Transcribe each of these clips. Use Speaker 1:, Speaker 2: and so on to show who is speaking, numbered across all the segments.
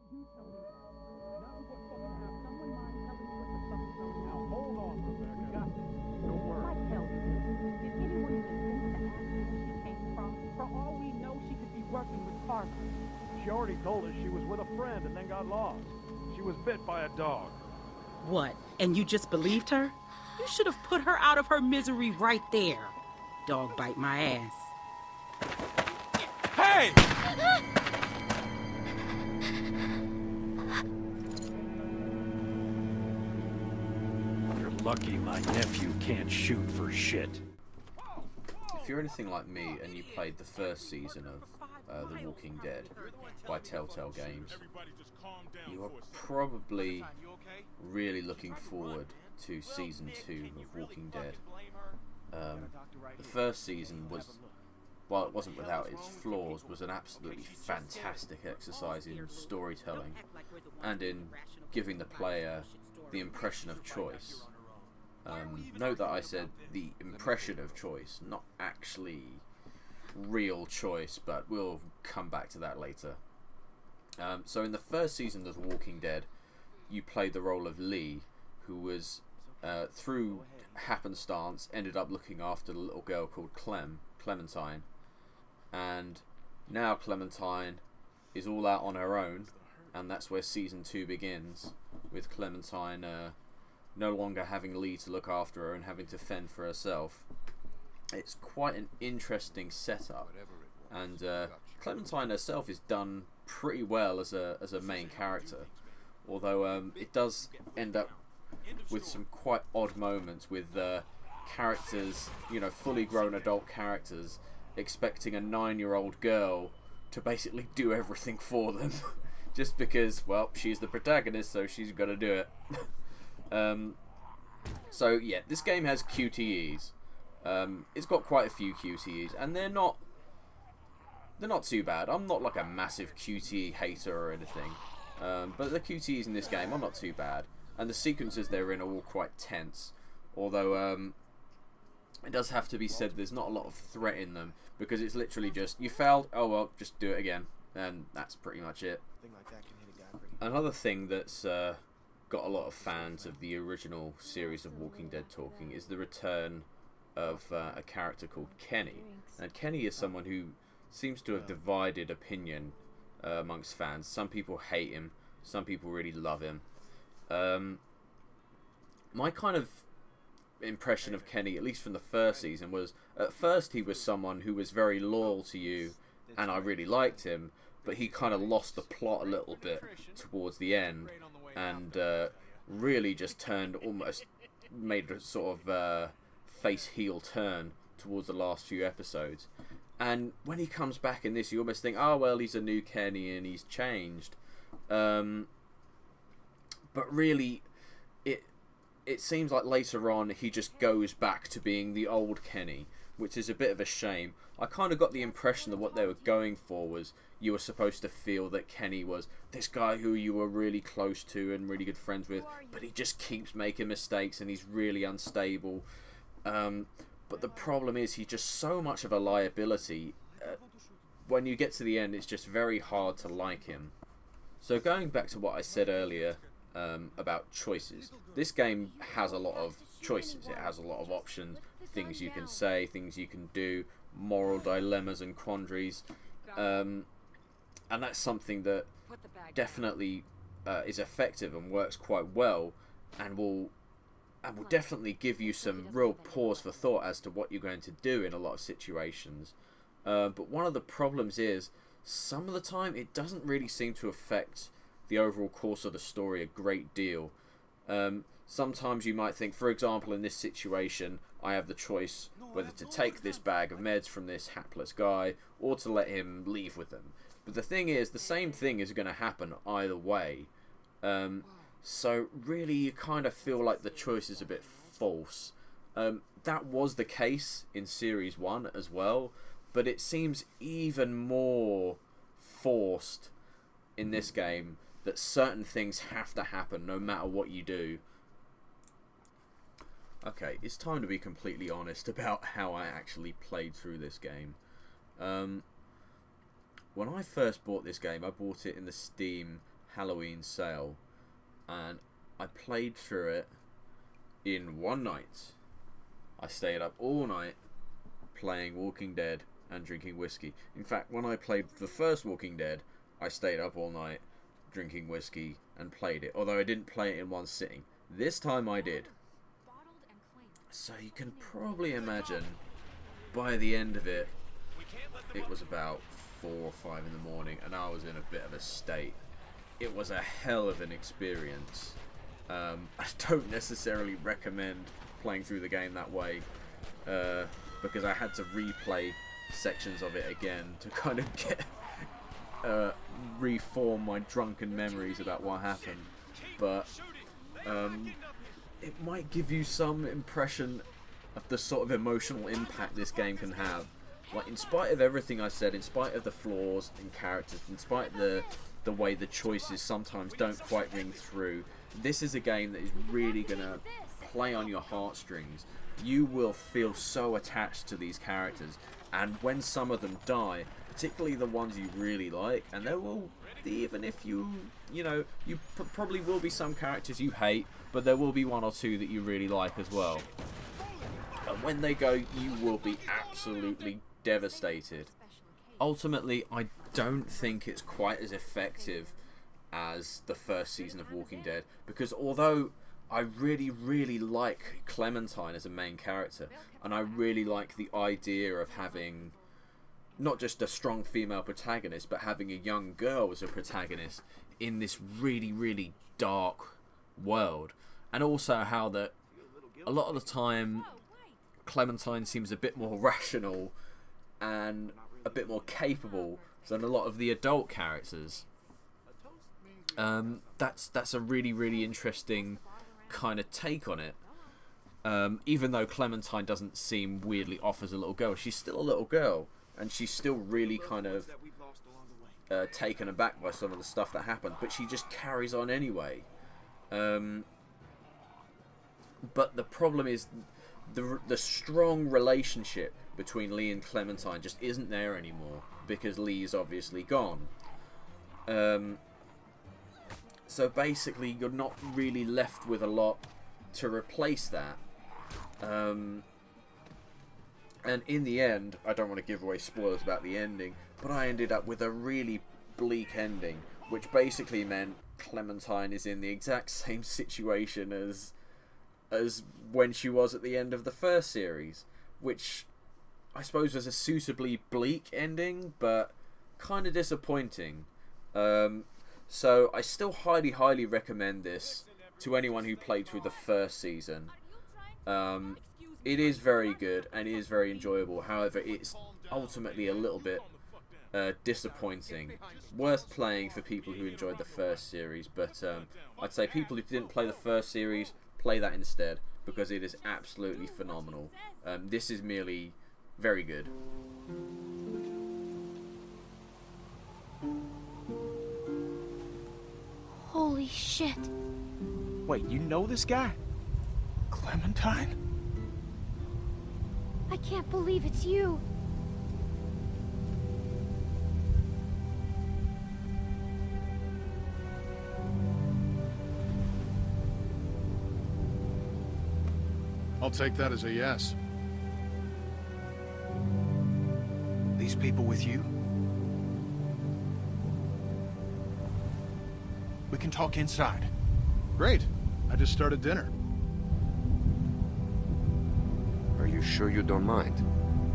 Speaker 1: You tell me. Now what's going to happen? Someone mind telling me what the fuck is going on?
Speaker 2: Now hold on, Rebecca.
Speaker 1: We got this.
Speaker 2: Don't worry.
Speaker 1: Like hell, did anyone even think to ask where she came from? For all we know, she could be working with Parker.
Speaker 2: She already told us she was with a friend and then got lost. She was bit by a dog.
Speaker 3: What? And you just believed her? You should have put her out of her misery right there. Dog bite my ass.
Speaker 2: Hey! You're lucky my nephew can't shoot for shit.
Speaker 4: If you're anything like me and you played the first season of The Walking Dead by Telltale Games, you are probably really looking forward to season 2 of Walking Dead. The first season was, while it wasn't without its flaws, was an absolutely fantastic exercise in storytelling and in giving the player the impression of choice. Note that I said the impression of choice, not actually real choice, but we'll come back to that later. So in the first season of The Walking Dead, you played the role of Lee, who was, through happenstance, ended up looking after the little girl called Clementine. And now Clementine is all out on her own, and that's where season 2 begins, with Clementine no longer having Lee to look after her and having to fend for herself. It's quite an interesting setup, and Clementine herself is done pretty well as a main character, although it does end up with some quite odd moments with characters, you know, fully grown adult characters, expecting a 9-year-old girl to basically do everything for them just because, well, she's the protagonist, so she's got to do it. So yeah, this game has QTEs. It's got quite a few QTEs, and they're not too bad. I'm not like a massive QTE hater or anything, but the QTEs in this game are not too bad, and the sequences they're in are all quite tense. Although it does have to be said, there's not a lot of threat in them, because it's literally just, you failed, oh well, just do it again, and that's pretty much it. Another thing that's got a lot of fans of the original series of Walking Dead talking is the return of a character called Kenny. And Kenny is someone who seems to have divided opinion amongst fans. Some people hate him, some people really love him. My kind of impression of Kenny, at least from the first season, was at first he was someone who was very loyal to you, and I really liked him, but he kind of lost the plot a little bit towards the end, and really just made a sort of face heel turn towards the last few episodes. And when he comes back in this, you almost think, oh well, he's a new Kenny and he's changed, but really it seems like later on he just goes back to being the old Kenny, which is a bit of a shame. I kind of got the impression that what they were going for was you were supposed to feel that Kenny was this guy who you were really close to and really good friends with, but he just keeps making mistakes and he's really unstable. But the problem is he's just so much of a liability. When you get to the end, it's just very hard to like him. So going back to what I said earlier about choices, this game has a lot of choices. It has a lot of options, things you can say, things you can do, moral dilemmas and quandaries, and that's something that definitely is effective and works quite well, and will definitely give you some real pause for thought as to what you're going to do in a lot of situations. But one of the problems is, some of the time it doesn't really seem to affect the overall course of the story a great deal. Sometimes you might think, for example, in this situation, I have the choice whether to take this bag of meds from this hapless guy or to let him leave with them. But the thing is, the same thing is going to happen either way. So really, you kind of feel like the choice is a bit false. That was the case in Series 1 as well, but it seems even more forced in this game that certain things have to happen no matter what you do. Okay, it's time to be completely honest about how I actually played through this game. When I first bought this game, I bought it in the Steam Halloween sale, and I played through it in one night. I stayed up all night playing Walking Dead and drinking whiskey. In fact, when I played the first Walking Dead, I stayed up all night drinking whiskey and played it, although I didn't play it in one sitting. This time I did. So you can probably imagine by the end of it, it was about 4 or 5 in the morning and I was in a bit of a state. It was a hell of an experience. I don't necessarily recommend playing through the game that way, because I had to replay sections of it again to kind of get reform my drunken memories about what happened. But it might give you some impression of the sort of emotional impact this game can have. Like, in spite of everything I said, in spite of the flaws in characters, in spite of the way the choices sometimes don't quite ring through, this is a game that is really going to play on your heartstrings. You will feel so attached to these characters, and when some of them die, particularly the ones you really like, and there will, even if you probably will be some characters you hate, but there will be 1 or 2 that you really like as well. And when they go, you will be absolutely devastated. Ultimately, I don't think it's quite as effective as the first season of Walking Dead, because although I really, really like Clementine as a main character, and I really like the idea of having not just a strong female protagonist, but having a young girl as a protagonist in this really, really dark world, and also how that a lot of the time Clementine seems a bit more rational and a bit more capable than a lot of the adult characters. That's a really, really interesting kind of take on it. Even though Clementine doesn't seem weirdly off as a little girl, she's still a little girl, and she's still really kind of taken aback by some of the stuff that happened, but she just carries on anyway. But the problem is the strong relationship between Lee and Clementine just isn't there anymore, because Lee's obviously gone. So basically you're not really left with a lot to replace that. And in the end, I don't want to give away spoilers about the ending, but I ended up with a really bleak ending, which basically meant Clementine is in the exact same situation as when she was at the end of the first series, which I suppose was a suitably bleak ending, but kind of disappointing. So I still highly, highly recommend this to anyone who played through the first season. It is very good and it is very enjoyable. However, it's ultimately a little bit disappointing. Worth playing for people who enjoyed the first series, but I'd say people who didn't play the first series, play that instead, because it is absolutely phenomenal. This is merely very good.
Speaker 5: Holy shit.
Speaker 6: Wait, you know this guy? Clementine?
Speaker 5: I can't believe it's you.
Speaker 7: I'll take that as a yes.
Speaker 6: These people with you? We can talk inside.
Speaker 7: Great. I just started dinner.
Speaker 8: Are you sure you don't mind?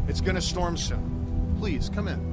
Speaker 7: It's gonna storm soon. Please, come in.